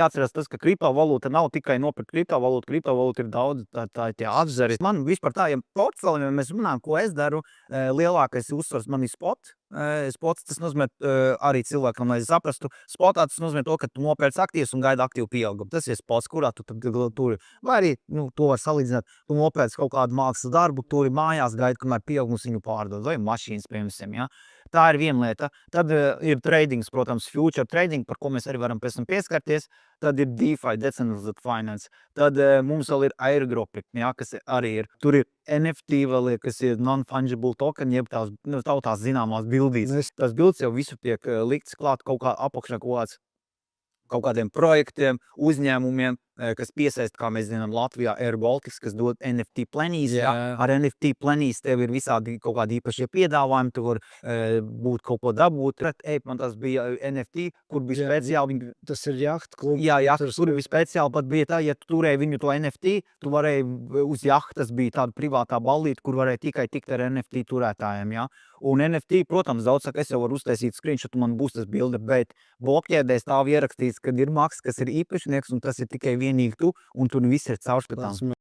Jāatcerās tas, ka kriptovalūta nav tikai nopirkt kriptovalūtu ir daudz tā tie atzari. Man vispār tā, ja portfelim, ja mēs runājam, ko es daru, lielākais uzsvars man ir spot. Spots, tas nozīmē arī cilvēkam, lai saprastu, spotā tas nozīmē to, ka tu nopērc aktīvus un gaidi aktīvu pieaugumu. Tas ir spots, kurā tu tur, vai arī, to var salīdzināt, tu nopērc kaut kādu mākslas darbu, turi mājās, gaidi, kamēr pieaugums viņu pārdod, vai mašīnas, piemēram, ja. Tā ir viena lieta. Tad ir tradings, protams, future trading, par ko mēs arī varam pēc tam pieskarties. Tad ir DeFi, Decentralized Finance. Tad mums vēl ir airdropi, ja, kas arī ir. Tur ir NFT vēl, kas ir non-fungible token, jeb tās tautās zināmās bildītes. Tas bildes jau visu tiek likts klāt kaut kā apakšā kaut kādiem projektiem, uzņēmumiem, kas piesaista, kā mēs zinām, Latvijā Air Baltics, kas dod NFT plenīs. Ja? Ar NFT plenīs tev ir visādi kaut kādi īpašie piedāvājumi, tu var būt kaut ko dabūt. Man tas bija NFT, kur bija speciāli. Tas ir jahta klubi. Jā, tur bija speciāli, pat bija tā, ja tu turēji viņu to NFT, tu varēji uz jahtas bija tāda privātā ballīte, kur varēja tikai tikt ar NFT turētājiem. Ja? Un NFT, protams, daudz saka, es jau varu uztaisīt screenshot, man būs tas bilde, bet blokķēdē stāv ierakstīts, kad ir Maks, kas ir īpašnieks, un tas ir tikai vienīgi tu, un tur viss ir caurskatāms.